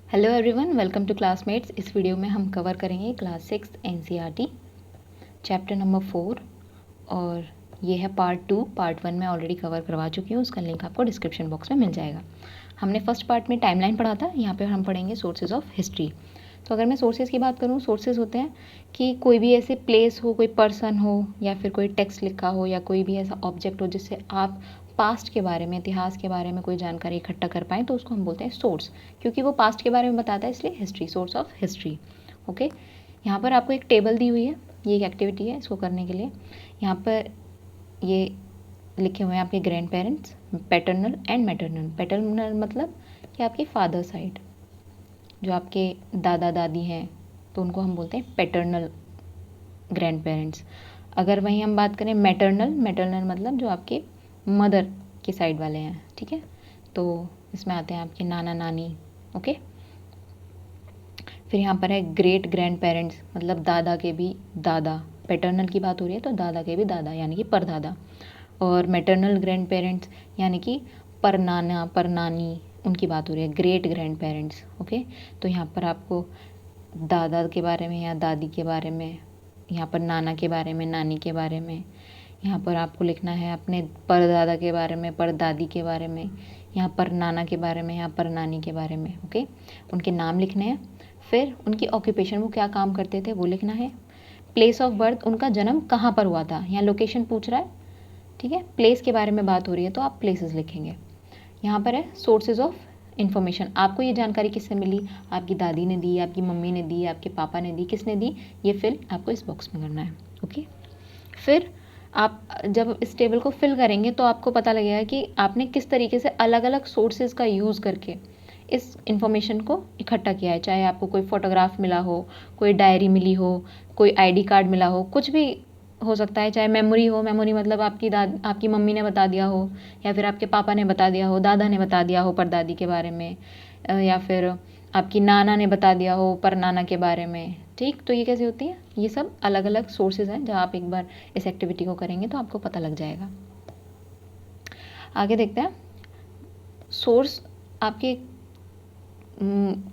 Hello everyone, welcome to classmates. इस video में हम कवर करेंगे क्लास 6 एनसीईआरटी चैप्टर नंबर 4 और ये है पार्ट 2। पार्ट 1 में ऑलरेडी कवर करवा चुकी हूँ, उसका लिंक आपको डिस्क्रिप्शन बॉक्स में मिल जाएगा। हमने फर्स्ट पार्ट में टाइमलाइन पढ़ा था, यहाँ पे हम पढ़ेंगे सोर्सेज ऑफ हिस्ट्री। तो अगर मैं सोर्सेज की बात करूँ, सोर्सेज होते हैं कि कोई भी ऐसे प्लेस हो, कोई पर्सन हो या फिर कोई टेक्स्ट लिखा हो या कोई भी ऐसा ऑब्जेक्ट हो जिससे आप पास्ट के बारे में, इतिहास के बारे में कोई जानकारी इकट्ठा कर पाएँ, तो उसको हम बोलते हैं सोर्स, क्योंकि वो पास्ट के बारे में बताता है, इसलिए history, source of history. Okay, यहाँ पर आपको एक टेबल दी हुई है, ये एक एक्टिविटी है। इसको करने के लिए यहाँ पर ये लिखे हुए हैं आपके grand parents, paternal and maternal. Paternal मतलब कि आपके फादर साइड, जो आपके दादा दादी हैं, तो उनको हम बोलते हैं पैटर्नल ग्रैंड पेरेंट्स। अगर वहीं हम बात करें मैटरनल, मैटरनल मतलब जो आपके मदर के साइड वाले हैं, ठीक है। तो इसमें आते हैं आपके नाना नानी। ओके, फिर यहाँ पर है ग्रेट ग्रैंड पेरेंट्स, मतलब दादा के भी दादा। पैटर्नल की बात हो रही है तो दादा के भी दादा, यानी कि परदादा। और मैटरनल ग्रैंड पेरेंट्स यानी कि परनाना परनानी, उनकी बात हो रही है, ग्रेट ग्रैंड पेरेंट्स। ओके, तो यहाँ पर आपको दादा के बारे में या दादी के बारे में, यहाँ पर नाना के बारे में, नानी के बारे में, यहाँ पर आपको लिखना है अपने परदादा के बारे में, परदादी के बारे में, यहाँ पर नाना के बारे में, यहाँ पर नानी के बारे में। ओके, उनके नाम लिखने हैं। फिर उनकी ऑक्यूपेशन, वो क्या काम करते थे, वो लिखना है। प्लेस ऑफ बर्थ, उनका जन्म कहाँ पर हुआ था, यहाँ लोकेशन पूछ रहा है, ठीक है। प्लेस के बारे में बात हो रही है तो आप प्लेसेस लिखेंगे। यहाँ पर है सोर्सेज ऑफ इन्फॉर्मेशन, आपको ये जानकारी किससे मिली, आपकी दादी ने दी, आपकी मम्मी ने दी, आपके पापा ने दी, किसने दी, ये फिल आपको इस बॉक्स में करना है। ओके, फिर आप जब इस टेबल को फिल करेंगे तो आपको पता लगेगा कि आपने किस तरीके से अलग अलग सोर्सेज का यूज़ करके इस इंफॉर्मेशन को इकट्ठा किया है। चाहे आपको कोई फ़ोटोग्राफ मिला हो, कोई डायरी मिली हो, कोई आईडी कार्ड मिला हो, कुछ भी हो सकता है। चाहे मेमोरी हो, मेमोरी मतलब आपकी मम्मी ने बता दिया हो, या फिर आपके पापा ने बता दिया हो, दादा ने बता दिया हो परदादी के बारे में, या फिर आपकी नाना ने बता दिया हो परनाना के बारे में। ठीक, तो ये कैसे होती है, ये सब अलग अलग सोर्सेज हैं। जब आप एक बार इस एक्टिविटी को करेंगे तो आपको पता लग जाएगा। आगे देखते हैं। सोर्स आपके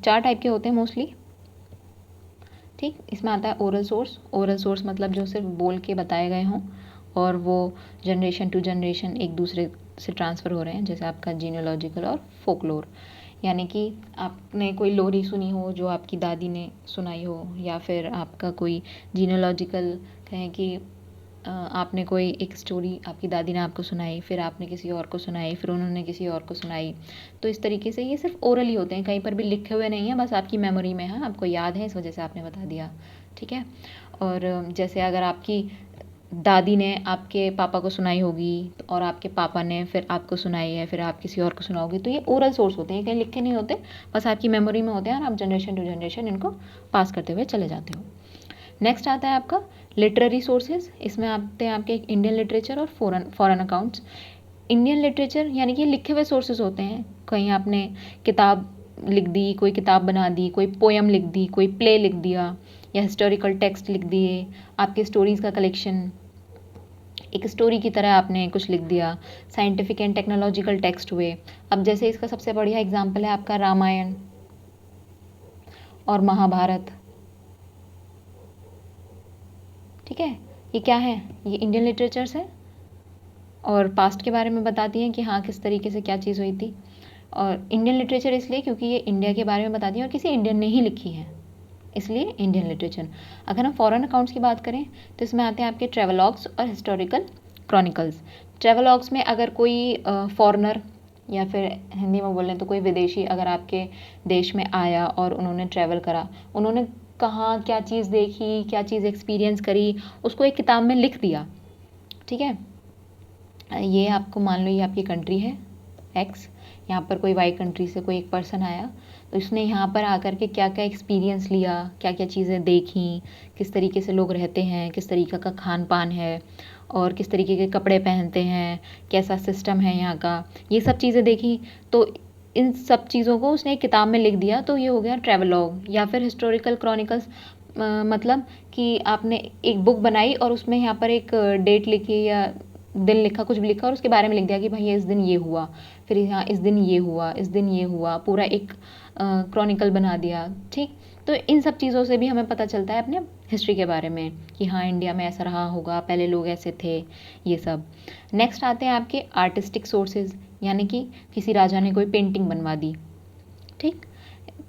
4 टाइप के होते हैं मोस्टली। ठीक, इसमें आता है ओरल सोर्स। ओरल सोर्स मतलब जो सिर्फ बोल के बताए गए हों और वो जनरेशन टू जनरेशन एक दूसरे से ट्रांसफ़र हो रहे हैं, जैसे आपका जीनियोलॉजिकल और फोकलोर, यानी कि आपने कोई लोरी सुनी हो जो आपकी दादी ने सुनाई हो, या फिर आपका कोई जीनियोलॉजिकल कहें कि आपने कोई एक स्टोरी आपकी दादी ने आपको सुनाई, फिर आपने किसी और को सुनाई, फिर उन्होंने किसी और को सुनाई। तो इस तरीके से ये सिर्फ ओरल ही होते हैं, कहीं पर भी लिखे हुए नहीं हैं, बस आपकी मेमोरी में है, आपको याद है, इस वजह से आपने बता दिया। ठीक है, और जैसे अगर आपकी दादी ने आपके पापा को सुनाई होगी और आपके पापा ने फिर आपको सुनाई है, फिर आप किसी और को सुनाओगे, तो ये ओरल सोर्स होते हैं, कहीं लिखे नहीं होते, बस आपकी मेमोरी में होते हैं और आप जनरेशन टू जनरेशन इनको पास करते हुए चले जाते हो। नेक्स्ट आता है आपका लिटरेरी सोर्सेज। इसमें आते हैं आपके इंडियन लिटरेचर और फॉरेन अकाउंट्स। इंडियन लिटरेचर यानी कि लिखे हुए सोर्सेज होते हैं, कहीं आपने किताब लिख दी, कोई किताब बना दी, कोई पोएम लिख दी, कोई प्ले लिख दिया, या हिस्टोरिकल टेक्स्ट लिख दिए, आपके स्टोरीज़ का कलेक्शन, एक स्टोरी की तरह आपने कुछ लिख दिया। साइंटिफिक एंड टेक्नोलॉजिकल टेक्स्ट हुए। अब जैसे इसका सबसे बढ़िया एग्जाम्पल है आपका रामायण और महाभारत। ठीक है, ये क्या है, ये इंडियन लिटरेचर्स है और पास्ट के बारे में बताती हैं कि हाँ किस तरीके से क्या चीज़ हुई थी। और इंडियन लिटरेचर इसलिए क्योंकि ये इंडिया के बारे में बताती हैं और किसी इंडियन ने ही लिखी है, इसलिए इंडियन लिटरेचर। अगर हम फॉरेन अकाउंट्स की बात करें तो इसमें आते हैं आपके ट्रेवलॉग्स और हिस्टोरिकल क्रॉनिकल्स। ट्रेवलॉग्स में अगर कोई फॉरेनर, या फिर हिंदी में बोलें तो कोई विदेशी अगर आपके देश में आया और उन्होंने ट्रैवल करा, उन्होंने कहाँ क्या चीज़ देखी, क्या चीज़ एक्सपीरियंस करी, उसको एक किताब में लिख दिया। ठीक है, ये आपको मान लो ये आपकी कंट्री है एक्स, यहाँ पर कोई वाई कंट्री से कोई एक पर्सन आया, तो उसने यहाँ पर आकर के क्या क्या एक्सपीरियंस लिया, क्या क्या चीज़ें देखी, किस तरीके से लोग रहते हैं, किस तरीके का खान पान है, और किस तरीके के कपड़े पहनते हैं, कैसा सिस्टम है यहाँ का, ये सब चीज़ें देखी। तो इन सब चीज़ों को उसने एक किताब में लिख दिया, तो ये हो गया ट्रैवलॉग। या फिर हिस्टोरिकल क्रॉनिकल्स मतलब कि आपने एक बुक बनाई और उसमें यहाँ पर एक डेट लिखी, या दिन लिखा, कुछ भी लिखा और उसके बारे में लिख दिया कि भाई इस दिन ये हुआ, फिर यहाँ इस दिन ये हुआ, इस दिन ये हुआ, पूरा एक क्रॉनिकल बना दिया। ठीक, तो इन सब चीज़ों से भी हमें पता चलता है अपने हिस्ट्री के बारे में कि हाँ इंडिया में ऐसा रहा होगा, पहले लोग ऐसे थे, ये सब। नेक्स्ट आते हैं आपके आर्टिस्टिक सोर्सेज, यानी कि किसी राजा ने कोई पेंटिंग बनवा दी, ठीक,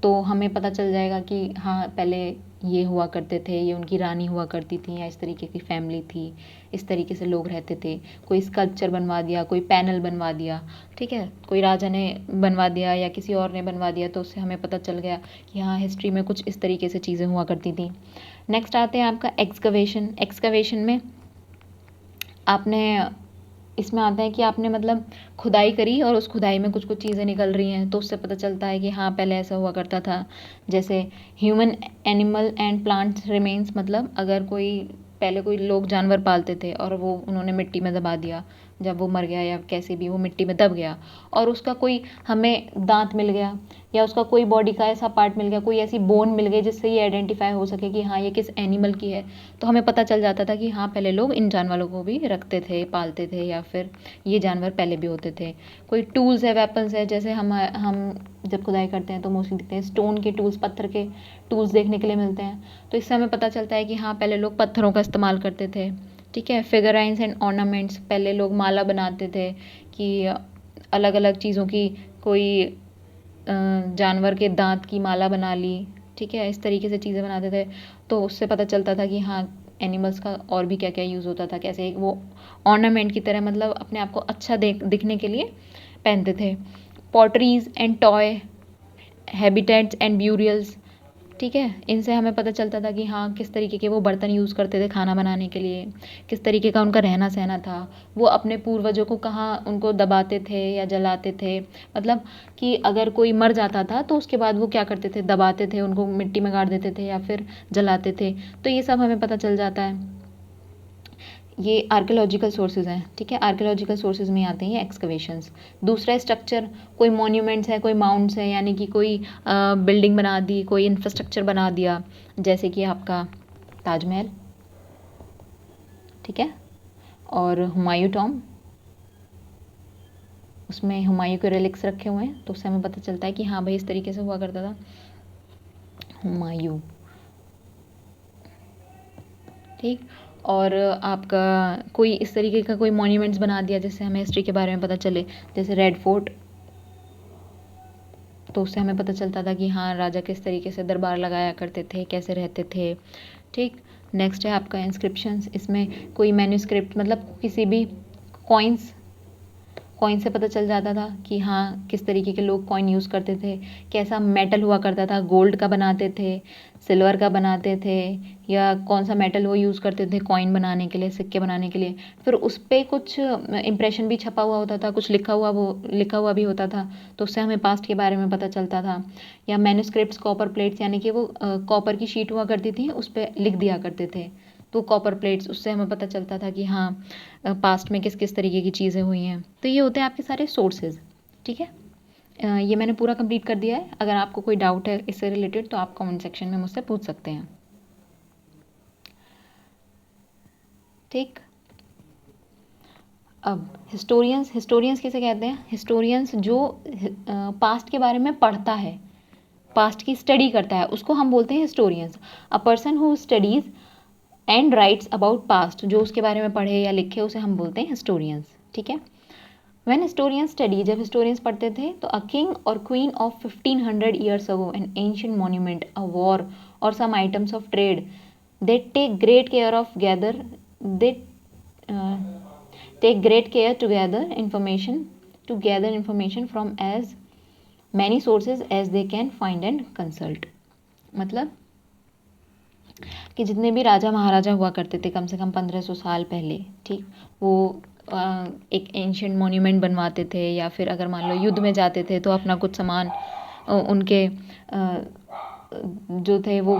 तो हमें पता चल जाएगा कि हाँ पहले ये हुआ करते थे, ये उनकी रानी हुआ करती थी, या इस तरीके की फैमिली थी, इस तरीके से लोग रहते थे। कोई स्कल्पचर बनवा दिया, कोई पैनल बनवा दिया, ठीक है, कोई राजा ने बनवा दिया या किसी और ने बनवा दिया, तो उससे हमें पता चल गया कि हाँ हिस्ट्री में कुछ इस तरीके से चीज़ें हुआ करती थी। नेक्स्ट आते हैं आपका एक्सकवेशन। एक्सकवेशन में आपने, इसमें आता है कि आपने मतलब खुदाई करी और उस खुदाई में कुछ कुछ चीज़ें निकल रही हैं, तो उससे पता चलता है कि हाँ पहले ऐसा हुआ करता था। जैसे human, animal and plants remains, मतलब अगर कोई पहले कोई लोग जानवर पालते थे और वो उन्होंने मिट्टी में दबा दिया, जब वो मर गया या कैसे भी वो मिट्टी में दब गया और उसका कोई हमें दांत मिल गया या उसका कोई बॉडी का ऐसा पार्ट मिल गया, कोई ऐसी बोन मिल गई जिससे ये आइडेंटिफाई हो सके कि हाँ ये किस एनिमल की है, तो हमें पता चल जाता था कि हाँ पहले लोग इन जानवरों को भी रखते थे, पालते थे, या फिर ये जानवर पहले भी होते थे। कोई टूल्स है, वेपन्स है, जैसे हम जब खुदाई करते हैं तो मोस्टली दिखते हैं स्टोन के टूल्स, पत्थर के टूल्स देखने के लिए मिलते हैं, तो इससे हमें पता चलता है कि हाँ पहले लोग पत्थरों का इस्तेमाल करते थे। ठीक है, फिगराइंस एंड ऑर्नामेंट्स, पहले लोग माला बनाते थे कि अलग अलग चीज़ों की, कोई जानवर के दांत की माला बना ली, ठीक है, इस तरीके से चीज़ें बनाते थे, तो उससे पता चलता था कि हाँ एनिमल्स का और भी क्या क्या यूज़ होता था, कैसे वो ऑर्नामेंट की तरह, मतलब अपने आप को अच्छा दिखने के लिए पहनते थे। Potteries and toy, habitats and burials, ठीक है, इनसे हमें पता चलता था कि हाँ किस तरीके के वो बर्तन यूज़ करते थे खाना बनाने के लिए, किस तरीके का उनका रहना सहना था, वो अपने पूर्वजों को कहाँ उनको दबाते थे या जलाते थे, मतलब कि अगर कोई मर जाता था तो उसके बाद वो क्या करते थे, दबाते थे उनको, मिट्टी में गाड़ देते थे या फिर जलाते थे, तो ये सब हमें पता चल जाता है। ये आर्कियोलॉजिकल सोर्सेज हैं, ठीक है, आर्कियोलॉजिकल सोर्सेज में आते हैं ये एक्सकवेशंस। दूसरा स्ट्रक्चर, कोई मॉन्यूमेंट्स है, कोई माउंट्स है, यानी कि कोई बिल्डिंग बना दी, कोई इंफ्रास्ट्रक्चर बना दिया, जैसे कि आपका ताजमहल, ठीक है, और हुमायूं टॉम, उसमें हुमायूं के रिलिक्स रखे हुए हैं, तो उससे हमें पता चलता है कि हाँ भाई इस तरीके से हुआ करता था हुमायूं, ठीक। और आपका कोई इस तरीके का कोई मॉन्यूमेंट्स बना दिया जिससे हमें हिस्ट्री के बारे में पता चले, जैसे रेड फोर्ट, तो उससे हमें पता चलता था कि हाँ राजा किस तरीके से दरबार लगाया करते थे, कैसे रहते थे, ठीक। नेक्स्ट है आपका इंस्क्रिप्शंस, इसमें कोई मैन्यूस्क्रिप्ट, मतलब किसी भी कॉइन्स, कॉइन से पता चल जाता था कि हाँ किस तरीके के लोग कॉइन यूज़ करते थे, कैसा मेटल हुआ करता था, गोल्ड का बनाते थे, सिल्वर का बनाते थे, या कौन सा मेटल वो यूज़ करते थे कॉइन बनाने के लिए, सिक्के बनाने के लिए, फिर उस पर कुछ इम्प्रेशन भी छपा हुआ होता था, कुछ लिखा हुआ भी होता था, तो उससे हमें पास्ट के बारे में पता चलता था। या मैन्यूस्क्रिप्ट्स, कॉपर प्लेट्स, यानी कि वो कॉपर की शीट हुआ करती थी, उस पर लिख दिया करते थे, तो कॉपर प्लेट्स, उससे हमें पता चलता था कि हाँ पास्ट में किस किस तरीके की चीज़ें हुई हैं। तो ये होते हैं आपके सारे सोर्सेज, ठीक है। ये मैंने पूरा कंप्लीट कर दिया है, अगर आपको कोई डाउट है इससे रिलेटेड तो आप कमेंट सेक्शन में मुझसे पूछ सकते हैं, ठीक। अब हिस्टोरियंस किसे कहते हैं, हिस्टोरियंस जो पास्ट के बारे में पढ़ता है, पास्ट की स्टडी करता है, उसको हम बोलते हैं historians. A person who studies and writes about past, जो उसके बारे में पढ़े या लिखे उसे हम बोलते हैं हिस्टोरियंस, ठीक है। व्हेन हिस्टोरियंस स्टडी, जब हिस्टोरियंस पढ़ते थे, तो अ किंग और queen of 1500 years ago, an ancient monument, a war और some items of trade, they take great care of gather they take great care to gather information from as many sources as they can find and consult, मतलब कि जितने भी राजा महाराजा हुआ करते थे कम से कम 1500 साल पहले, ठीक, वो एक एंशिएंट मॉन्यूमेंट बनवाते थे, या फिर अगर मान लो युद्ध में जाते थे तो अपना कुछ सामान उनके जो थे वो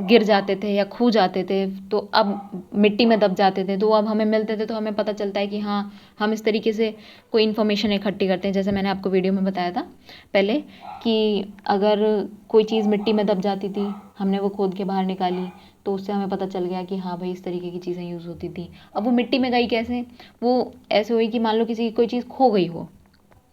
गिर जाते थे या खो जाते थे, तो अब मिट्टी में दब जाते थे, तो अब हमें मिलते थे, तो हमें पता चलता है कि हाँ, हम इस तरीके से कोई इन्फॉर्मेशन इकट्ठी करते हैं। जैसे मैंने आपको वीडियो में बताया था पहले कि अगर कोई चीज़ मिट्टी में दब जाती थी, हमने वो खोद के बाहर निकाली, तो उससे हमें पता चल गया कि हाँ भाई, इस तरीके की चीज़ें यूज़ होती थी। अब वो मिट्टी में गई कैसे? वो ऐसे हुई कि मान लो किसी की कोई चीज़ खो गई हो,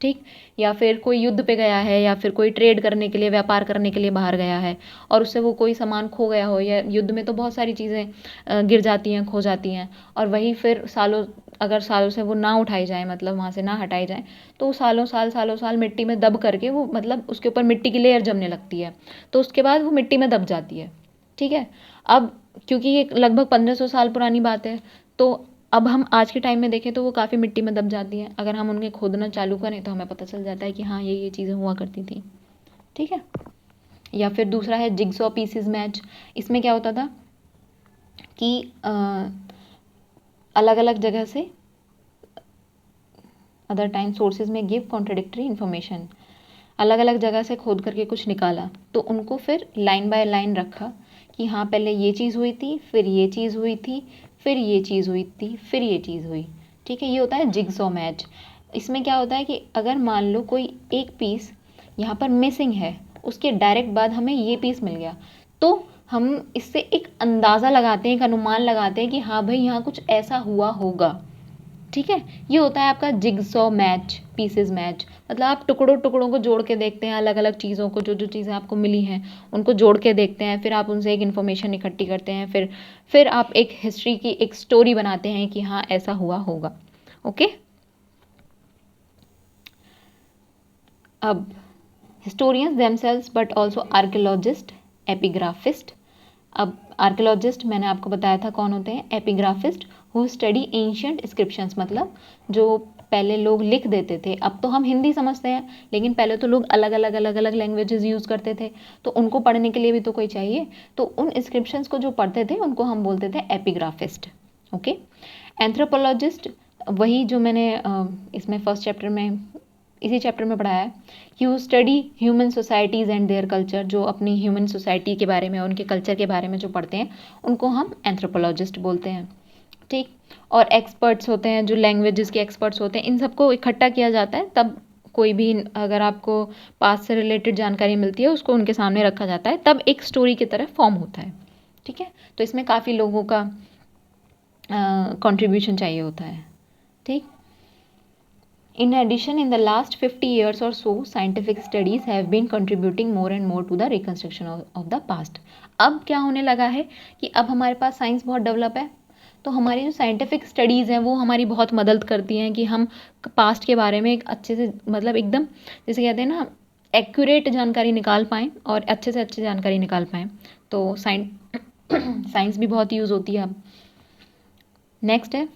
ठीक, या फिर कोई युद्ध पे गया है, या फिर कोई ट्रेड करने के लिए, व्यापार करने के लिए बाहर गया है, और उससे वो कोई सामान खो गया हो, या युद्ध में तो बहुत सारी चीज़ें गिर जाती हैं, खो जाती हैं, और वही फिर सालों, अगर सालों से वो ना उठाई जाए, मतलब वहाँ से ना हटाई जाए, तो वो सालों साल मिट्टी में दब करके वो, मतलब उसके ऊपर मिट्टी की लेयर जमने लगती है, तो उसके बाद वो मिट्टी में दब जाती है। ठीक है। अब क्योंकि ये लगभग 1500 साल पुरानी बात है, तो अब हम आज के टाइम में देखें तो वो काफ़ी मिट्टी में दब जाती हैं। अगर हम उनके खोदना चालू करें तो हमें पता चल जाता है कि हाँ, ये चीज़ें हुआ करती थी। ठीक है। या फिर दूसरा है जिगसॉ पीसेस मैच। इसमें क्या होता था कि अलग अलग जगह से अदर टाइम सोर्सेज में गिव कॉन्ट्रडिक्टरी इन्फॉर्मेशन, अलग अलग जगह से खोद करके कुछ निकाला, तो उनको फिर लाइन बाय लाइन रखा कि हाँ, पहले ये चीज़ हुई थी, फिर ये चीज़ हुई थी, फिर ये चीज़ हुई थी, फिर ये चीज़ हुई। ठीक है, ये होता है जिगसॉ मैच। इसमें क्या होता है कि अगर मान लो कोई एक पीस यहाँ पर मिसिंग है, उसके डायरेक्ट बाद हमें ये पीस मिल गया, तो हम इससे एक अंदाज़ा लगाते हैं, एक अनुमान लगाते हैं कि हाँ भाई, यहाँ कुछ ऐसा हुआ होगा। ठीक है, ये होता है आपका जिगसॉ मैच, पीसेस मैच। मतलब आप टुकड़ों टुकड़ों को जोड़ के देखते हैं, अलग अलग चीज़ों को, जो जो चीज़ें आपको मिली हैं उनको जोड़ के देखते हैं, फिर आप उनसे एक इन्फॉर्मेशन इकट्ठी करते हैं, फिर आप एक हिस्ट्री की एक स्टोरी बनाते हैं कि हाँ, ऐसा हुआ होगा। ओके। अब historians themselves but also archaeologist, epigraphist. अब आर्कियोलॉजिस्ट मैंने आपको बताया था कौन होते हैं, epigraphist, who study ancient inscriptions, मतलब जो पहले लोग लिख देते थे। अब तो हम हिंदी समझते हैं, लेकिन पहले तो लोग अलग अलग लैंग्वेजेस यूज़ करते थे, तो उनको पढ़ने के लिए भी तो कोई चाहिए, तो उन इंस्क्रिप्शंस को जो पढ़ते थे उनको हम बोलते थे एपिग्राफिस्ट। ओके। एंथ्रोपोलॉजिस्ट, वही जो मैंने इसमें फर्स्ट चैप्टर में, इसी चैप्टर में पढ़ाया है, you study human societies and their culture, जो अपनी ह्यूमन सोसाइटी के बारे में, उनके कल्चर के बारे में जो पढ़ते हैं, उनको हम एंथ्रोपोलॉजिस्ट बोलते हैं। ठीक। और एक्सपर्ट्स होते हैं, जो लैंग्वेजेस के एक्सपर्ट्स होते हैं, इन सबको इकट्ठा किया जाता है, तब कोई भी, अगर आपको पास्ट से रिलेटेड जानकारी मिलती है, उसको उनके सामने रखा जाता है, तब एक स्टोरी की तरह फॉर्म होता है। ठीक है। तो इसमें काफ़ी लोगों का कंट्रीब्यूशन चाहिए होता है। ठीक। In addition, in the last 50 years or so, scientific studies have been contributing more and more to the reconstruction of the past. अब क्या होने लगा है कि अब हमारे पास साइंस बहुत डेवलप है, तो हमारी जो साइंटिफिक स्टडीज़ हैं वो हमारी बहुत मदद करती हैं कि हम पास्ट के बारे में एक अच्छे से, मतलब एकदम जैसे कहते हैं ना, एक्यूरेट जानकारी निकाल पाएँ और अच्छे से अच्छी जानकारी निकाल पाएँ। तो साइंस भी बहुत यूज़ होती है अब। नेक्स्ट है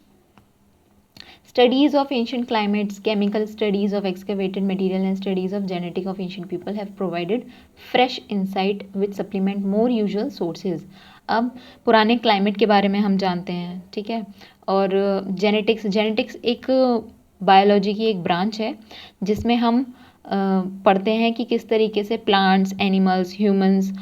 studies of ancient climates, chemical studies of excavated material and studies of genetic of ancient people have provided fresh insight which supplement more usual sources. अब पुराने क्लाइमेट के बारे में हम जानते हैं, ठीक है, और जेनेटिक्स एक बायोलॉजी की एक ब्रांच है जिसमें हम पढ़ते हैं कि किस तरीके से प्लांट्स, एनिमल्स, ह्यूमंस,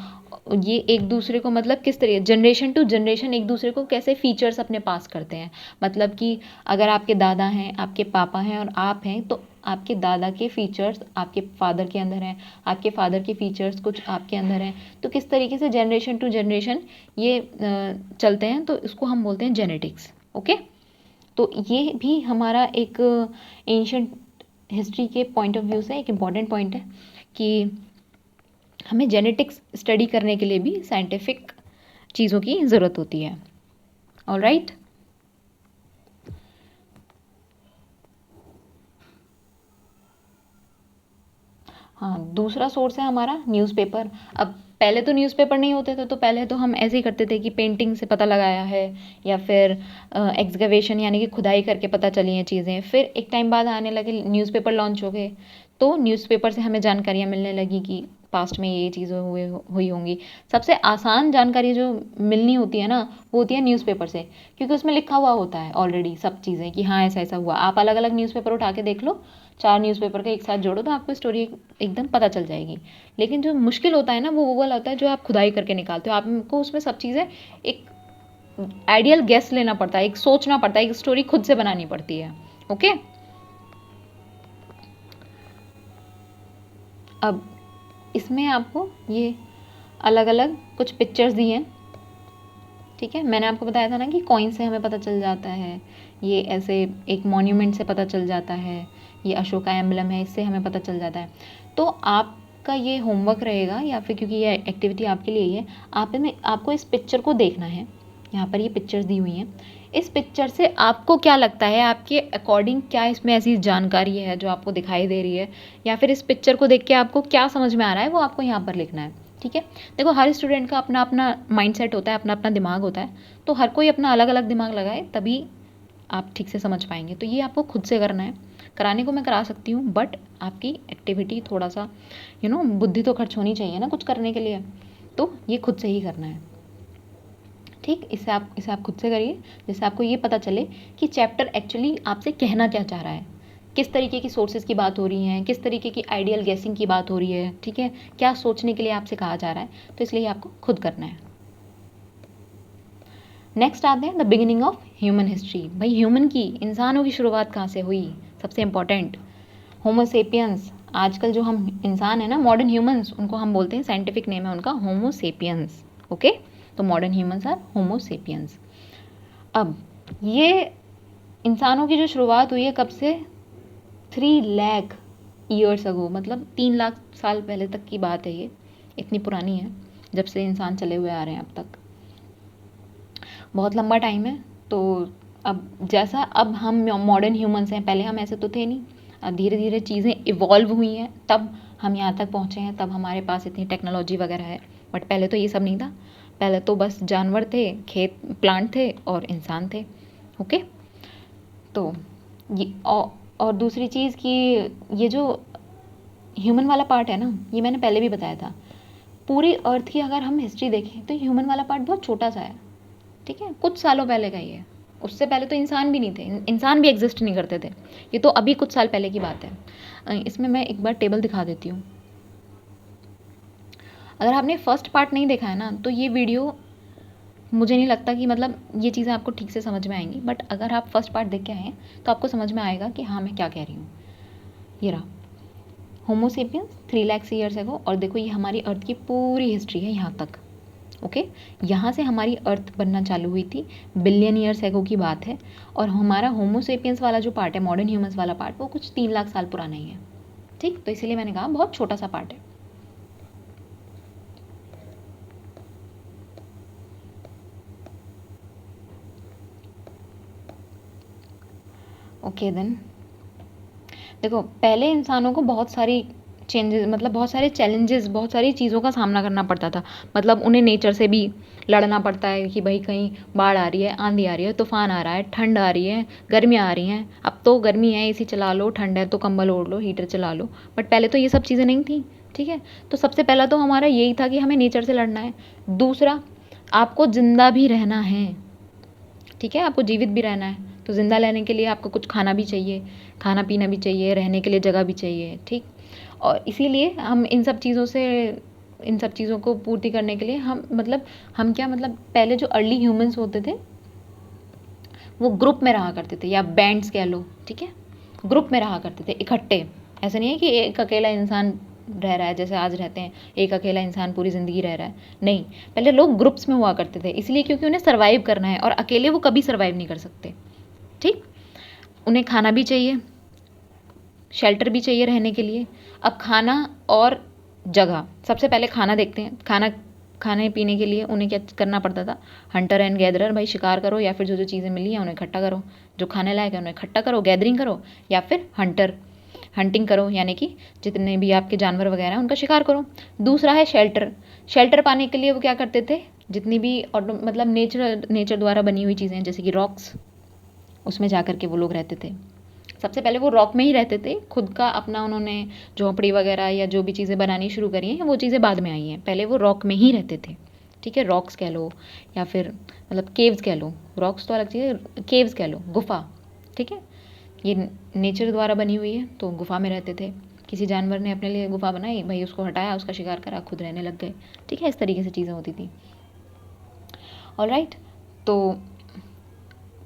ये एक दूसरे को, मतलब किस तरीके जनरेशन टू जनरेशन एक दूसरे को कैसे फीचर्स अपने पास करते हैं। मतलब कि अगर आपके दादा हैं, आपके पापा हैं और आप हैं, तो आपके दादा के फीचर्स आपके फादर के अंदर हैं, आपके फादर के फीचर्स कुछ आपके अंदर हैं, तो किस तरीके से जनरेशन टू जनरेशन ये चलते हैं, तो इसको हम बोलते हैं जेनेटिक्स। ओके। तो ये भी हमारा एक एंशिएंट हिस्ट्री के पॉइंट ऑफ व्यू से एक इम्पॉर्टेंट पॉइंट है कि हमें जेनेटिक्स स्टडी करने के लिए भी साइंटिफिक चीज़ों की ज़रूरत होती है। ऑलराइट। हाँ, दूसरा सोर्स है हमारा न्यूज़पेपर। अब पहले तो न्यूज़पेपर नहीं होते थे, तो पहले तो हम ऐसे ही करते थे कि पेंटिंग से पता लगाया है, या फिर एक्सकवेशन यानी कि खुदाई करके पता चली हैं चीज़ें। फिर एक टाइम बाद आने लगे, न्यूज़पेपर लॉन्च हो गए, तो न्यूज़पेपर से हमें जानकारियाँ मिलने लगी कि पास्ट में ये चीज़ें हुई होंगी। सबसे आसान जानकारी जो मिलनी होती है ना, वो होती है न्यूज़पेपर से, क्योंकि उसमें लिखा हुआ होता है ऑलरेडी सब चीज़ें कि हाँ, ऐसा ऐसा हुआ। आप अलग अलग न्यूज़पेपर उठा के देख लो, 4 न्यूज़पेपर का एक साथ जोड़ो तो आपको स्टोरी एकदम पता चल जाएगी। लेकिन जो मुश्किल होता है ना वो वाला होता है जो आप खुदाई करके निकालते हो। आपको उसमें सब चीज़ें एक आइडियल गेस लेना पड़ता है, एक सोचना पड़ता है, एक स्टोरी खुद से बनानी पड़ती है। ओके, अब इसमें आपको ये अलग अलग कुछ पिक्चर्स दी हैं। ठीक है, मैंने आपको बताया था ना कि कॉइन से हमें पता चल जाता है, ये ऐसे एक मॉन्यूमेंट से पता चल जाता है, ये अशोक का एम्बलम है, इससे हमें पता चल जाता है। तो आपका ये होमवर्क रहेगा, या फिर क्योंकि ये एक्टिविटी आपके लिए ही है, आपको इस पिक्चर को देखना है। यहाँ पर ये पिक्चर्स दी हुई हैं। इस पिक्चर से आपको क्या लगता है, आपके अकॉर्डिंग क्या इसमें ऐसी जानकारी है जो आपको दिखाई दे रही है, या फिर इस पिक्चर को देख के आपको क्या समझ में आ रहा है, वो आपको यहाँ पर लिखना है। ठीक है, देखो हर स्टूडेंट का अपना अपना माइंडसेट होता है, अपना अपना दिमाग होता है, तो हर कोई अपना अलग अलग दिमाग लगाए तभी आप ठीक से समझ पाएंगे। तो ये आपको खुद से करना है। कराने को मैं करा सकती हूँ, बट आपकी एक्टिविटी थोड़ा सा बुद्धि तो खर्च होनी चाहिए ना कुछ करने के लिए, तो ये खुद से ही करना है। ठीक, इसे आप खुद से करिए, जिससे आपको ये पता चले कि चैप्टर एक्चुअली आपसे कहना क्या चाह रहा है, किस तरीके की सोर्सेज की बात हो रही है, किस तरीके की आइडियल गेसिंग की बात हो रही है। ठीक है, क्या सोचने के लिए आपसे कहा जा रहा है, तो इसलिए आपको खुद करना है। नेक्स्ट आते हैं the beginning of human history. भाई ह्यूमन की, इंसानों की शुरुआत कहाँ से हुई, सबसे इंपॉर्टेंट होमोसेपियंस। आजकल जो हम इंसान है ना, मॉडर्न ह्यूमंस, उनको हम बोलते हैं, साइंटिफिक नेम है उनका होमोसेपियंस। ओके, तो मॉडर्न ह्यूमंस आर होमोसेपियंस। अब ये इंसानों की जो शुरुआत हुई है कब से, 3 लाख ईयर्स अगो, मतलब 3 लाख साल पहले तक की बात है। ये इतनी पुरानी है, जब से इंसान चले हुए आ रहे हैं अब तक, बहुत लंबा टाइम है। तो अब जैसा अब हम मॉडर्न ह्यूमंस हैं, पहले हम ऐसे तो थे नहीं, अब धीरे धीरे चीज़ें इवॉल्व हुई हैं, तब हम यहाँ तक पहुँचे हैं, तब हमारे पास इतनी टेक्नोलॉजी वगैरह है। बट पहले तो ये सब नहीं था, पहले तो बस जानवर थे, खेत प्लांट थे और इंसान थे। ओके, तो ये और दूसरी चीज़ कि ये जो ह्यूमन वाला पार्ट है ना, ये मैंने पहले भी बताया था, पूरी अर्थ की अगर हम हिस्ट्री देखें तो ह्यूमन वाला पार्ट बहुत छोटा सा है। ठीक है, कुछ सालों पहले का ही है, उससे पहले तो इंसान भी नहीं थे, इंसान भी एग्जिस्ट नहीं करते थे, ये तो अभी कुछ साल पहले की बात है। इसमें मैं एक बार टेबल दिखा देती हूँ। अगर आपने फर्स्ट पार्ट नहीं देखा है ना, तो ये वीडियो मुझे नहीं लगता कि मतलब ये चीज़ें आपको ठीक से समझ में आएंगी, बट अगर आप फर्स्ट पार्ट देख के आए तो आपको समझ में आएगा कि हाँ मैं क्या कह रही हूँ। ये रहा होमोसेपियंस 3 लाख ईयर्स एगो, और देखो ये हमारी अर्थ की पूरी हिस्ट्री है यहाँ तक। ओके, यहाँ से हमारी अर्थ बनना चालू हुई थी, बिलियन ईयर्स एगो की बात है, और हमारा होमोसेपियंस वाला जो पार्ट है, मॉडर्न ह्यूमंस वाला पार्ट, वो कुछ 3 लाख साल पुराना ही है। ठीक, तो इसीलिए मैंने कहा बहुत छोटा सा पार्ट है। ओके देन, देखो पहले इंसानों को बहुत सारी चेंजेस, मतलब बहुत सारे चैलेंजेस, बहुत सारी चीज़ों का सामना करना पड़ता था। मतलब उन्हें नेचर से भी लड़ना पड़ता है कि भाई कहीं बाढ़ आ रही है, आंधी आ रही है, तूफान आ रहा है, ठंड आ रही है, गर्मियाँ आ रही हैं। अब तो गर्मी है एसी चला लो, ठंड है तो कंबल ओढ़ लो, हीटर चला लो, बट पहले तो ये सब चीज़ें नहीं थी। ठीक है, तो सबसे पहला तो हमारा यही था कि हमें नेचर से लड़ना है। दूसरा, आपको जिंदा भी रहना है। ठीक है, आपको जीवित भी रहना है, तो ज़िंदा रहने के लिए आपको कुछ खाना भी चाहिए, खाना पीना भी चाहिए, रहने के लिए जगह भी चाहिए। ठीक, और इसीलिए हम इन सब चीज़ों को पूर्ति करने के लिए हम क्या मतलब पहले जो अर्ली ह्यूमंस होते थे वो ग्रुप में रहा करते थे, या बैंड्स कह लो। ठीक है, ग्रुप में रहा करते थे इकट्ठे। ऐसा नहीं है कि एक अकेला इंसान रह रहा है जैसे आज रहते हैं, एक अकेला इंसान पूरी ज़िंदगी रह रहा है, नहीं, पहले लोग ग्रुप्स में हुआ करते थे, इसलिए क्योंकि उन्हें सर्वाइव करना है, और अकेले वो कभी सर्वाइव नहीं कर सकते। ठीक, उन्हें खाना भी चाहिए, शेल्टर भी चाहिए रहने के लिए। अब खाना और जगह, सबसे पहले खाना देखते हैं। खाने पीने के लिए उन्हें क्या करना पड़ता था, हंटर एंड गैदरर, भाई शिकार करो, या फिर जो जो चीज़ें मिली हैं उन्हें इकट्ठा करो, जो खाने लायक है उन्हें इकट्ठा करो, गैदरिंग करो, या फिर हंटिंग करो, यानी कि जितने भी आपके जानवर वगैरह हैं उनका शिकार करो। दूसरा है शेल्टर पाने के लिए वो क्या करते थे, जितनी भी मतलब नेचर द्वारा बनी हुई चीज़ें जैसे कि रॉक्स, उसमें जा कर के वो लोग रहते थे। सबसे पहले वो रॉक में ही रहते थे, खुद का अपना उन्होंने झोंपड़ी वगैरह या जो भी चीज़ें बनानी शुरू करी हैं वो चीज़ें बाद में आई हैं, पहले वो रॉक में ही रहते थे। ठीक है, रॉक्स कह लो या फिर मतलब केव्स कह लो, रॉक्स तो अलग चीज़ है, केव्स कह लो, गुफा। ठीक है, ये नेचर द्वारा बनी हुई है, तो गुफा में रहते थे। किसी जानवर ने अपने लिए गुफा बनाई, भाई उसको हटाया, उसका शिकार करा, खुद रहने लग गए। ठीक है, इस तरीके से चीज़ें होती थी। ऑलराइट, तो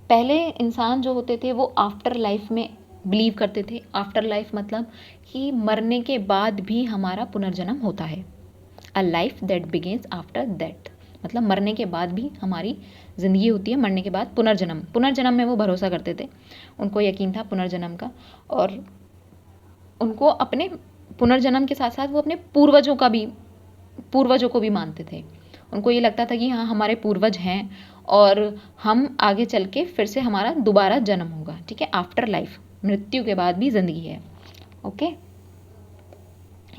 पहले इंसान जो होते थे वो आफ्टर लाइफ में बिलीव करते थे। आफ्टर लाइफ मतलब कि मरने के बाद भी हमारा पुनर्जन्म होता है। A life that begins after that, मतलब मरने के बाद भी हमारी ज़िंदगी होती है, मरने के बाद पुनर्जन्म। पुनर्जन्म में वो भरोसा करते थे, उनको यकीन था पुनर्जन्म का, और उनको अपने पुनर्जन्म के साथ साथ वो अपने पूर्वजों को भी मानते थे। उनको ये लगता था कि हाँ, हमारे पूर्वज हैं और हम आगे चल के फिर से हमारा दोबारा जन्म होगा। ठीक है, आफ्टर लाइफ, मृत्यु के बाद भी ज़िंदगी है। ओके,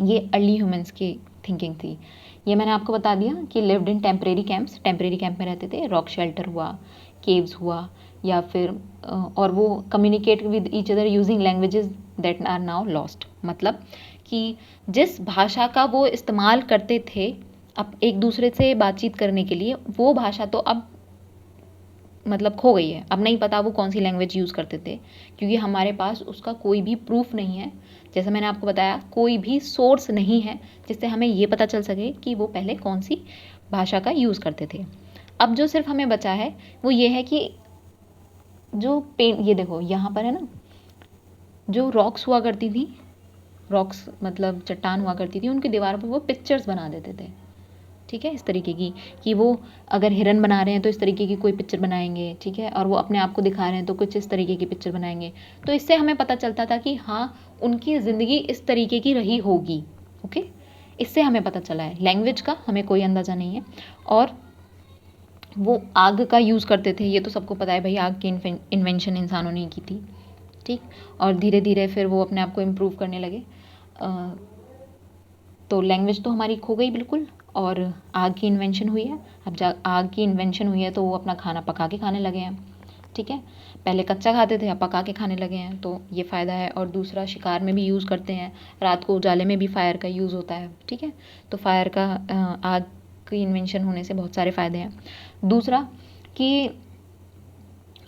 ये अर्ली ह्यूमंस की थिंकिंग थी। ये मैंने आपको बता दिया कि lived in temporary camps, temporary camp में रहते थे। रॉक शेल्टर हुआ, केव्स हुआ, या फिर और वो communicate with each other using languages that are now lost. मतलब कि जिस भाषा का वो इस्तेमाल करते थे अब एक दूसरे से बातचीत करने के लिए, वो भाषा तो अब मतलब खो गई है। अब नहीं पता वो कौन सी लैंग्वेज यूज़ करते थे, क्योंकि हमारे पास उसका कोई भी प्रूफ नहीं है। जैसे मैंने आपको बताया, कोई भी सोर्स नहीं है जिससे हमें ये पता चल सके कि वो पहले कौन सी भाषा का यूज़ करते थे। अब जो सिर्फ हमें बचा है वो ये है कि जो ये देखो यहाँ पर है ना, जो रॉक्स हुआ करती थी, रॉक्स मतलब चट्टान हुआ करती थी, उनकी दीवार पर वो पिक्चर्स बना देते थे। ठीक है, इस तरीके की कि वो अगर हिरन बना रहे हैं तो इस तरीके की कोई पिक्चर बनाएंगे। ठीक है, और वो अपने आप को दिखा रहे हैं तो कुछ इस तरीके की पिक्चर बनाएंगे। तो इससे हमें पता चलता था कि हाँ, उनकी ज़िंदगी इस तरीके की रही होगी। ओके, इससे हमें पता चला है। लैंग्वेज का हमें कोई अंदाज़ा नहीं है। और वो आग का यूज़ करते थे, ये तो सबको पता है भाई, आग की इन्वेंशन इंसानों ने की थी। ठीक, और धीरे धीरे फिर वो अपने आप को इम्प्रूव करने लगे। तो लैंग्वेज तो हमारी खो गई बिल्कुल, और आग की इन्वेंशन हुई है। अब आग की इन्वेंशन हुई है तो वो अपना खाना पका के खाने लगे हैं। ठीक है, पहले कच्चा खाते थे, अब पका के खाने लगे हैं, तो ये फ़ायदा है। और दूसरा, शिकार में भी यूज़ करते हैं, रात को उजाले में भी फायर का यूज़ होता है। ठीक है, तो फायर का आग की इन्वेंशन होने से बहुत सारे फ़ायदे हैं। दूसरा कि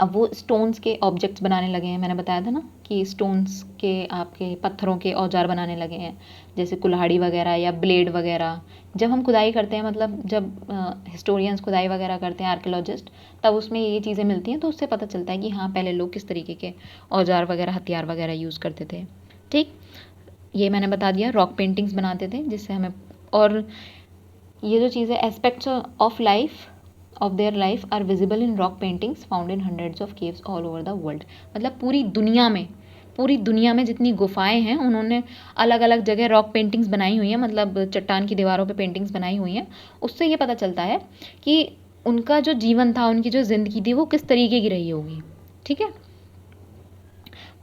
अब वो स्टोन्स के ऑब्जेक्ट्स बनाने लगे हैं। मैंने बताया था ना कि स्टोन्स के, आपके पत्थरों के औजार बनाने लगे हैं, जैसे कुल्हाड़ी वगैरह या ब्लेड वगैरह। जब हम खुदाई करते हैं, मतलब जब हिस्टोरियंस खुदाई वगैरह करते हैं, आर्कियोलॉजिस्ट, तब उसमें ये चीज़ें मिलती हैं, तो उससे पता चलता है कि हाँ, पहले लोग किस तरीके के औजार वगैरह, हथियार वगैरह यूज़ करते थे। ठीक, ये मैंने बता दिया। रॉक पेंटिंग्स बनाते थे जिससे हमें, और ये जो चीज़ें aspects of life of their life are visible in rock paintings found in hundreds of caves all over the world। मतलब पूरी दुनिया में जितनी गुफाएं हैं, उन्होंने अलग अलग जगह रॉक पेंटिंग्स बनाई हुई हैं, मतलब चट्टान की दीवारों पे पेंटिंग्स बनाई हुई हैं। उससे ये पता चलता है कि उनका जो जीवन था, उनकी जो ज़िंदगी थी, वो किस तरीके की रही होगी। ठीक है,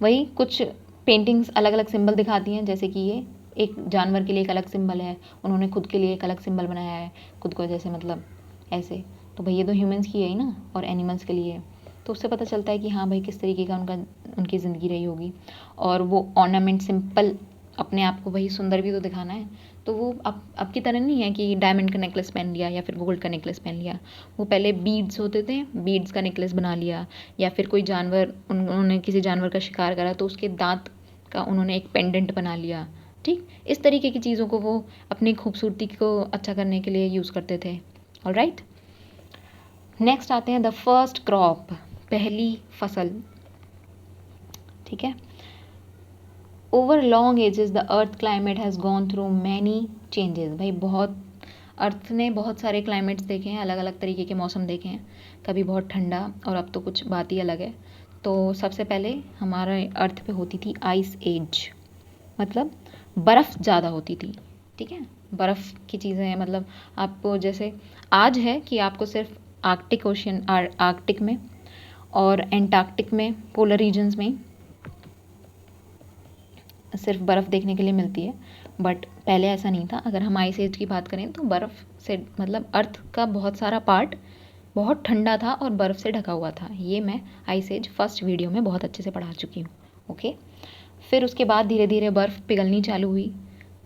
वही कुछ पेंटिंग्स अलग अलग सिंबल दिखाती हैं, जैसे कि ये एक जानवर के लिए एक अलग सिंबल है, उन्होंने खुद के लिए एक अलग सिंबल बनाया है, खुद को जैसे मतलब ऐसे। तो भाई ये तो ह्यूमंस की है ही ना, और एनिमल्स के लिए। तो उससे पता चलता है कि हाँ भाई, किस तरीके का उनकी ज़िंदगी रही होगी। और वो ऑर्नामेंट सिंपल, अपने आप को भाई सुंदर भी तो दिखाना है, तो वो अब की तरह नहीं है कि डायमंड का नेकलेस पहन लिया या फिर गोल्ड का नेकलेस पहन लिया। वो पहले बीड्स होते थे, बीड्स का नेकलेस बना लिया, या फिर कोई जानवर, उन्होंने किसी जानवर का शिकार करा तो उसके दांत का उन्होंने एक पेंडेंट बना लिया। ठीक, इस तरीके की चीज़ों को वो अपनी खूबसूरती को अच्छा करने के लिए यूज़ करते थे। ऑलराइट, नेक्स्ट आते हैं द फर्स्ट क्रॉप, पहली फसल। ठीक है, over long ages the earth climate has gone through many changes. भाई बहुत, अर्थ ने बहुत सारे क्लाइमेट्स देखे हैं, अलग अलग तरीके के मौसम देखे हैं, कभी बहुत ठंडा, और अब तो कुछ बात ही अलग है। तो सबसे पहले हमारे अर्थ पे होती थी आइस एज, मतलब बर्फ़ ज़्यादा होती थी। ठीक है, बर्फ़ की चीज़ें, मतलब आपको जैसे आज है कि आपको सिर्फ आर्कटिक ओशन, आर्कटिक में और एंटार्कटिक में, पोलर रीजन्स में सिर्फ बर्फ़ देखने के लिए मिलती है, बट पहले ऐसा नहीं था। अगर हम आइस एज की बात करें तो बर्फ़ से, मतलब अर्थ का बहुत सारा पार्ट बहुत ठंडा था और बर्फ़ से ढका हुआ था। ये मैं आइस एज फर्स्ट वीडियो में बहुत अच्छे से पढ़ा चुकी हूँ। ओके, फिर उसके बाद धीरे धीरे बर्फ़ पिघलनी चालू हुई।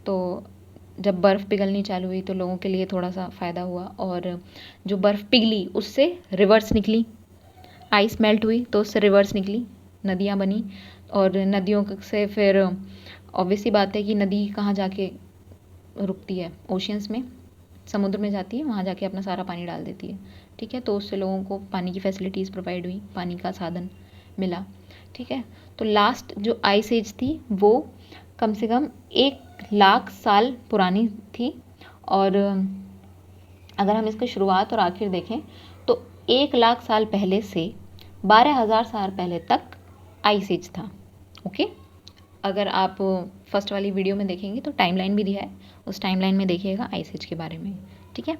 तो जब बर्फ़ पिघलनी चालू हुई तो लोगों के लिए थोड़ा सा फ़ायदा हुआ, और जो बर्फ़ पिघली उससे रिवर्स निकली, आइस मेल्ट हुई तो उससे रिवर्स निकली, नदियाँ बनी। और नदियों से फिर ऑब्वियस सी बात है कि नदी कहाँ जाके रुकती है, ओशियंस में, समुद्र में जाती है, वहाँ जाके अपना सारा पानी डाल देती है। ठीक है, तो उससे लोगों को पानी की फैसिलिटीज़ प्रोवाइड हुई, पानी का साधन मिला। ठीक है, तो लास्ट जो आइस एज थी वो कम से कम 1 लाख साल पुरानी थी। और अगर हम इसकी शुरुआत और आखिर देखें तो 1 लाख साल पहले से 12,000 साल पहले तक आइस एज था। ओके, अगर आप फर्स्ट वाली वीडियो में देखेंगे तो टाइमलाइन भी दिया है, उस टाइमलाइन में देखिएगा आइस एज के बारे में। ठीक है,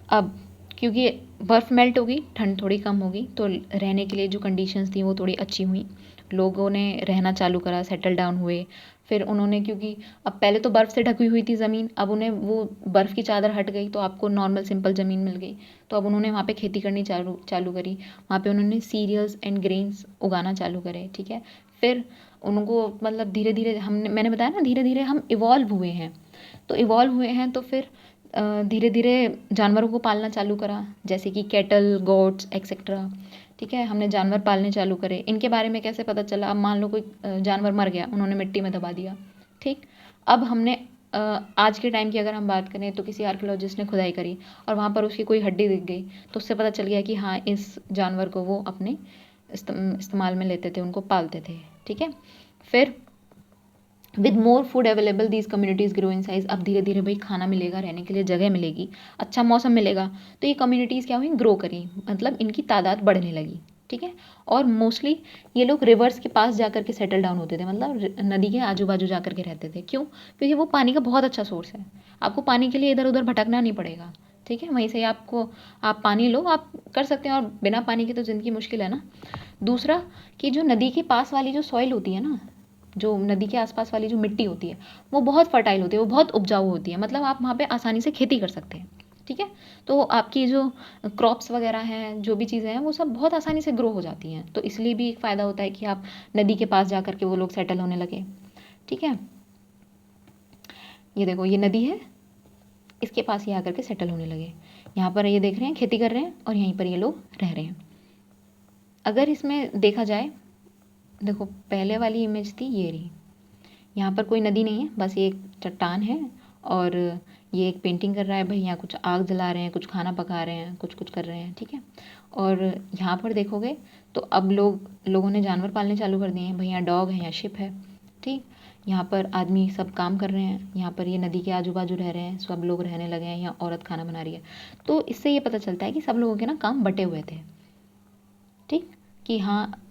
अब क्योंकि बर्फ़ मेल्ट हो गई, ठंड थोड़ी कम हो गई, तो रहने के लिए जो कंडीशंस थी वो थोड़ी अच्छी हुई, लोगों ने रहना चालू करा, सेटल डाउन हुए। फिर उन्होंने, क्योंकि अब पहले तो बर्फ़ से ढकी हुई थी ज़मीन, अब उन्हें वो बर्फ़ की चादर हट गई तो आपको नॉर्मल सिंपल ज़मीन मिल गई। तो अब उन्होंने वहाँ पे खेती करनी चालू करी, वहाँ पे उन्होंने सीरियल्स एंड ग्रेन्स उगाना चालू करे। ठीक है, फिर उनको मतलब धीरे धीरे मैंने बताया ना, धीरे धीरे हम इवॉल्व हुए हैं। तो इवॉल्व हुए हैं तो फिर धीरे धीरे जानवरों को पालना चालू करा, जैसे कि कैटल, गोट्स एक्सेट्रा। ठीक है, हमने जानवर पालने चालू करे। इनके बारे में कैसे पता चला, अब मान लो कोई जानवर मर गया, उन्होंने मिट्टी में दबा दिया। ठीक, अब हमने आज के टाइम की अगर हम बात करें तो किसी आर्कियोलॉजिस्ट ने खुदाई करी और वहाँ पर उसकी कोई हड्डी दिख गई, तो उससे पता चल गया कि हाँ, इस जानवर को वो अपने इस्तेमाल में लेते थे, उनको पालते थे। ठीक है, फिर with more food available these communities grow in size. अब धीरे धीरे भाई खाना मिलेगा, रहने के लिए जगह मिलेगी, अच्छा मौसम मिलेगा, तो ये कम्युनिटीज़ क्या हुई, ग्रो करी, मतलब इनकी तादाद बढ़ने लगी। ठीक है, और मोस्टली ये लोग रिवर्स के पास जाकर के सेटल डाउन होते थे, मतलब नदी के आजू बाजू जा के रहते थे। क्यों? क्योंकि वो पानी का बहुत अच्छा सोर्स है, आपको पानी के लिए इधर उधर भटकना नहीं पड़ेगा। ठीक है, वहीं से आपको, आप पानी लो, आप कर सकते हैं, और बिना पानी के तो ज़िंदगी मुश्किल है ना। दूसरा कि जो नदी के पास वाली जो सॉइल होती है ना, जो नदी के आसपास वाली जो मिट्टी होती है, वो बहुत फर्टाइल होती है, वो बहुत उपजाऊ होती है, मतलब आप वहाँ पे आसानी से खेती कर सकते हैं। ठीक है, तो आपकी जो क्रॉप्स वगैरह हैं, जो भी चीज़ें हैं, वो सब बहुत आसानी से ग्रो हो जाती हैं। तो इसलिए भी एक फ़ायदा होता है कि आप नदी के पास जा कर के वो लोग सेटल होने लगे। ठीक है, ये देखो, ये नदी है, इसके पास ये आकर के सेटल होने लगे। यहाँ पर ये देख रहे हैं, खेती कर रहे हैं, और यहीं पर ये लोग रह रहे हैं। अगर इसमें देखा जाए, देखो पहले वाली इमेज थी ये रही, यहाँ पर कोई नदी नहीं है, बस ये एक चट्टान है, और ये एक पेंटिंग कर रहा है भाई, यहाँ कुछ आग जला रहे हैं, कुछ खाना पका रहे हैं, कुछ कुछ कर रहे हैं। ठीक है, और यहाँ पर देखोगे तो अब लोगों ने जानवर पालने चालू कर दिए हैं भाई, यहाँ डॉग है, यहाँ शिप है। ठीक, यहाँ पर आदमी सब काम कर रहे हैं, यहाँ पर ये नदी के आजू बाजू रह रहे हैं, सब लोग रहने लगे हैं, यहाँ औरत खाना बना रही है। तो इससे ये पता चलता है कि सब लोगों के ना काम बटे हुए थे। ठीक, कि हाँ,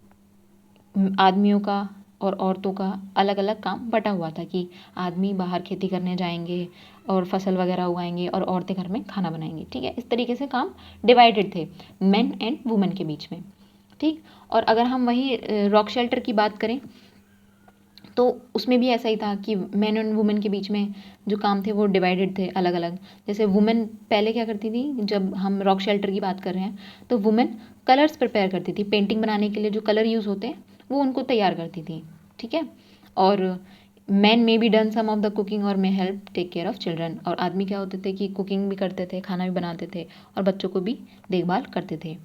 आदमियों का और औरतों का अलग अलग काम बटा हुआ था, कि आदमी बाहर खेती करने जाएंगे और फसल वगैरह उगाएंगे, और औरतें घर में खाना बनाएंगी। ठीक है, इस तरीके से काम डिवाइडेड थे मेन एंड वुमेन के बीच में। ठीक, और अगर हम वही रॉक शेल्टर की बात करें तो उसमें भी ऐसा ही था कि मैन एंड वुमेन के बीच में जो काम थे वो डिवाइडेड थे, अलग अलग। जैसे वुमेन पहले क्या करती थी, जब हम रॉक शेल्टर की बात कर रहे हैं, तो वुमेन कलर्स प्रिपेयर करती थी, पेंटिंग बनाने के लिए जो कलर यूज़ होते हैं वो उनको तैयार करती थी। ठीक है, और man may be done some of the cooking और may help take care of children. और आदमी क्या होते थे कि कुकिंग भी करते थे, खाना भी बनाते थे, और बच्चों को भी देखभाल करते थे।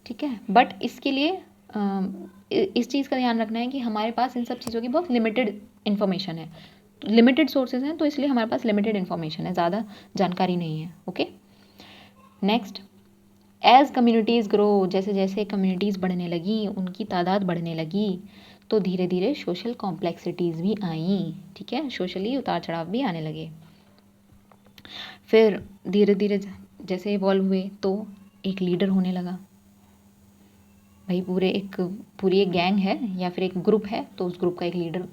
ठीक है, बट इसके लिए इस चीज़ का ध्यान रखना है कि हमारे पास इन सब चीज़ों की बहुत लिमिटेड इन्फॉर्मेशन है, लिमिटेड सोर्सेज हैं, तो इसलिए हमारे पास लिमिटेड इन्फॉर्मेशन है, ज़्यादा जानकारी नहीं है। Okay, next, as communities grow, जैसे जैसे कम्युनिटीज़ बढ़ने लगी, उनकी तादाद बढ़ने लगी, तो धीरे धीरे सोशल कॉम्प्लेक्सिटीज़ भी आई। ठीक है, सोशली उतार चढ़ाव भी आने लगे। फिर धीरे धीरे जैसे इवॉल्व हुए तो एक लीडर होने लगा भाई, पूरी एक गैंग है या फिर एक ग्रुप है, तो उस ग्रुप का एक लीडर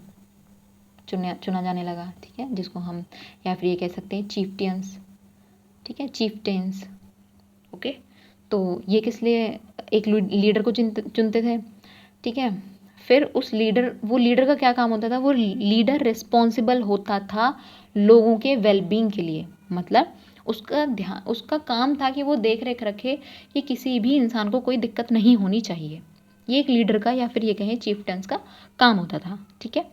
चुना जाने लगा। ठीक है, जिसको हम या फिर ये कह सकते हैं चीफ्टियंस। ठीक है, चीफ्टेंस। ओके, तो ये किस लिए एक लीडर को चुनते थे। ठीक है, फिर वो लीडर का क्या काम होता था, वो लीडर रिस्पॉन्सिबल होता था लोगों के वेलबींग के लिए, मतलब उसका काम था कि वो देख रेख रखे कि किसी भी इंसान को कोई दिक्कत नहीं होनी चाहिए। ये एक लीडर का या फिर ये कहें चीफ्टेंस का काम होता था। ठीक है,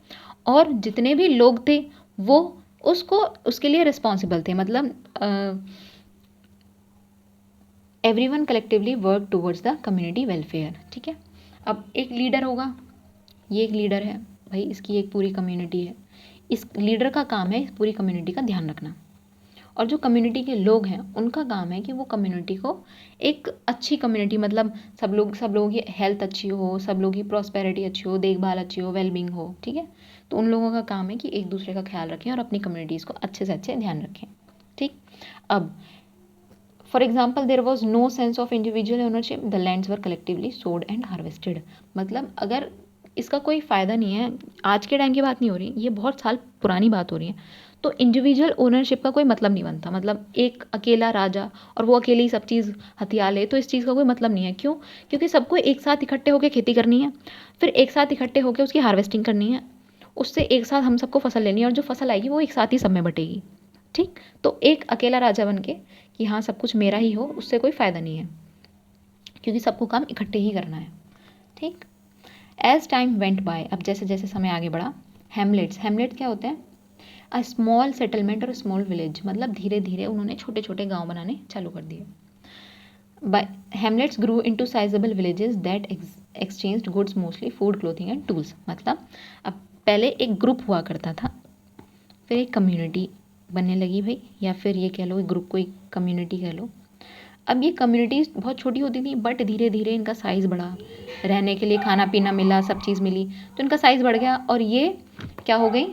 और जितने भी लोग थे वो उसके लिए रिस्पॉन्सिबल थे, मतलब everyone collectively work towards the community welfare. ठीक है, अब एक लीडर होगा, ये एक लीडर है भाई, इसकी एक पूरी कम्युनिटी है, इस लीडर का काम है इस पूरी कम्युनिटी का ध्यान रखना। और जो कम्युनिटी के लोग हैं उनका काम है कि वो कम्युनिटी को एक अच्छी कम्युनिटी, मतलब सब लोगों की हेल्थ अच्छी हो, सब लोगों की प्रॉस्पेरिटी अच्छी हो, देखभाल अच्छी हो, वेलबींग हो, ठीक है। तो उन लोगों का काम है कि एक दूसरे का ख्याल रखें और अपनी कम्युनिटीज़ को अच्छे से अच्छे ध्यान रखें, ठीक। अब for example there was no sense of individual ownership, the lands were collectively sowed and harvested. मतलब अगर इसका कोई फ़ायदा नहीं है, आज के टाइम की बात नहीं हो रही, ये बहुत साल पुरानी बात हो रही है, तो इंडिविजुअल ओनरशिप का कोई मतलब नहीं बनता। मतलब एक अकेला राजा और वो अकेले ही सब चीज़ हथिया ले, तो इस चीज़ का कोई मतलब नहीं है। क्यों? क्योंकि सबको एक साथ इकट्ठे होकर खेती करनी है, फिर एक साथ इकट्ठे होकर उसकी हार्वेस्टिंग करनी है, उससे एक साथ हम सबको फसल लेनी है, और जो फसल आएगी वो एक साथ ही सब में बटेगी, ठीक। तो एक अकेला राजा बन के कि हाँ सब कुछ मेरा ही हो, उससे कोई फ़ायदा नहीं है, क्योंकि सबको काम इकट्ठे ही करना है, ठीक। एज टाइम वेंट बाय, अब जैसे जैसे समय आगे बढ़ा, हेमलेट्स क्या होते हैं? अ स्मॉल सेटलमेंट और स्मॉल विलेज, मतलब धीरे धीरे उन्होंने छोटे छोटे गांव बनाने चालू कर दिए। By hamlets grew into sizeable villages that exchanged goods, mostly food, clothing and tools. मतलब अब पहले एक ग्रुप हुआ करता था, फिर एक कम्युनिटी बनने लगी भाई, या फिर ये कह लो ग्रुप को एक कम्युनिटी कह लो। अब ये कम्युनिटीज़ बहुत छोटी होती थी, बट धीरे धीरे इनका साइज़ बढ़ा, रहने के लिए खाना पीना मिला, सब चीज़ मिली, तो इनका साइज़ बढ़ गया और ये क्या हो गई,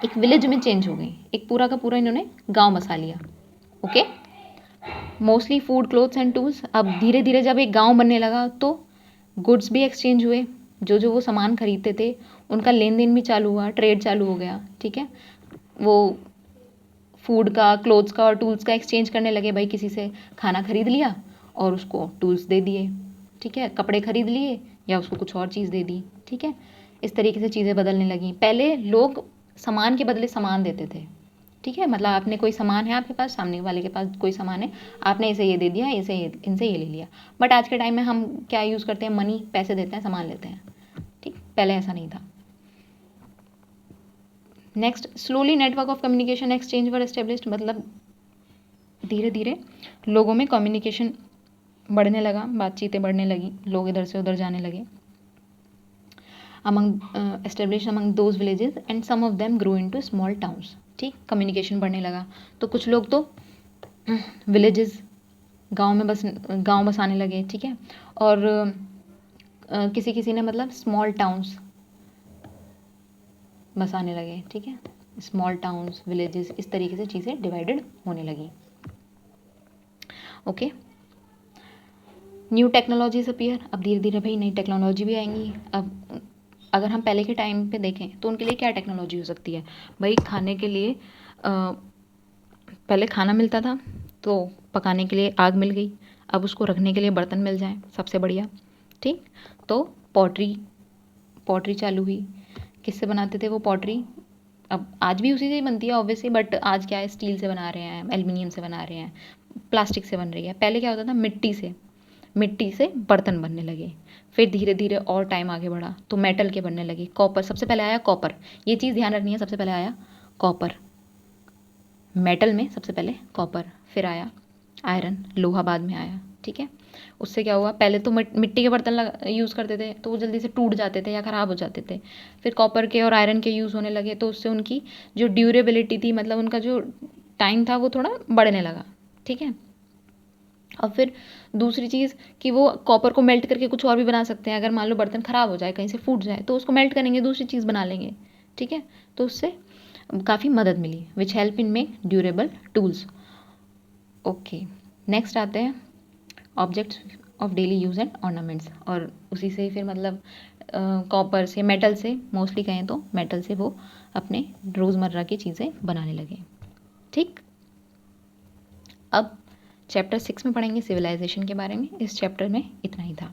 एक विलेज में चेंज हो गई, एक पूरा का पूरा इन्होंने गांव बसा लिया, okay. Mostly food, clothes and tools, अब धीरे धीरे जब एक गांव बनने लगा तो गुड्स भी एक्सचेंज हुए, जो जो वो सामान खरीदते थे उनका लेन देन भी चालू हुआ, ट्रेड चालू हो गया, ठीक है। वो फूड का, क्लोथ्स का और टूल्स का एक्सचेंज करने लगे, भाई किसी से खाना खरीद लिया और उसको टूल्स दे दिए, ठीक है, कपड़े खरीद लिए या उसको कुछ और चीज़ दे दी, ठीक है। इस तरीके से चीज़ें बदलने लगी। पहले लोग सामान के बदले सामान देते थे, ठीक है, मतलब आपने कोई सामान है, आपके पास, सामने वाले के पास कोई सामान है, आपने इसे ये दे दिया, इनसे ये ले लिया। बट आज के टाइम में हम क्या यूज़ करते हैं? मनी, पैसे देते हैं, सामान लेते हैं, ठीक। पहले ऐसा नहीं था। Next, slowly network of communication exchange were established, मतलब धीरे धीरे लोगों में कम्युनिकेशन बढ़ने लगा, बातचीतें बढ़ने लगी, लोग इधर से उधर जाने लगे। Among establish among those villages and some of them grow into small towns, ठीक। कम्युनिकेशन बढ़ने लगा तो कुछ लोग तो विलेजेस, गांव बसाने लगे, ठीक है। और किसी किसी ने मतलब स्मॉल टाउन्स बसाने लगे, ठीक है। स्मॉल टाउन्स, विलेजेस, इस तरीके से चीज़ें डिवाइडेड होने लगी, ओके। न्यू टेक्नोलॉजीज अपीयर, अब धीरे धीरे भाई नई टेक्नोलॉजी भी आएंगी। अब अगर हम पहले के टाइम पे देखें तो उनके लिए क्या टेक्नोलॉजी हो सकती है भाई? खाने के लिए पहले खाना मिलता था तो पकाने के लिए आग मिल गई, अब उसको रखने के लिए बर्तन मिल जाएं, सबसे बढ़िया, ठीक। तो पॉटरी चालू हुई। किससे बनाते थे वो पॉटरी? अब आज भी उसी से ही बनती है ऑब्वियसली, बट आज क्या है, स्टील से बना रहे हैं, एल्युमिनियम से बना रहे हैं, प्लास्टिक से बन रही है। पहले क्या होता था, मिट्टी से बर्तन बनने लगे। फिर धीरे धीरे और टाइम आगे बढ़ा तो मेटल के बनने लगे, कॉपर, सबसे पहले आया कॉपर, ये चीज़ ध्यान रखनी है, सबसे पहले आया कॉपर, मेटल में सबसे पहले कॉपर, फिर आया आयरन, लोहा बाद में आया, ठीक है। उससे क्या हुआ, पहले तो मिट्टी के बर्तन यूज़ करते थे तो वो जल्दी से टूट जाते थे या ख़राब हो जाते थे। फिर कॉपर के और आयरन के यूज़ होने लगे तो उससे उनकी जो ड्यूरेबिलिटी थी, मतलब उनका जो टाइम था वो थोड़ा बढ़ने लगा, ठीक है। और फिर दूसरी चीज़ कि वो कॉपर को मेल्ट करके कुछ और भी बना सकते हैं। अगर मान लो बर्तन ख़राब हो जाए, कहीं से फूट जाए, तो उसको मेल्ट करेंगे, दूसरी चीज़ बना लेंगे, ठीक है। तो उससे काफ़ी मदद मिली, which help in make durable tools, okay. Next आते हैं objects of daily use and ornaments, और उसी से फिर मतलब कॉपर से, मेटल से, मोस्टली कहें तो मेटल से वो अपने रोज़मर्रा की चीज़ें बनाने लगे, ठीक। अब चैप्टर 6 में पढ़ेंगे सिविलाइजेशन के बारे में। इस चैप्टर में इतना ही था।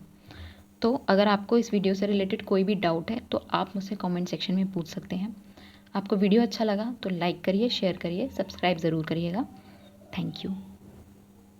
तो अगर आपको इस वीडियो से रिलेटेड कोई भी डाउट है तो आप मुझसे कमेंट सेक्शन में पूछ सकते हैं। आपको वीडियो अच्छा लगा तो लाइक करिए, शेयर करिए, सब्सक्राइब ज़रूर करिएगा। Thank you.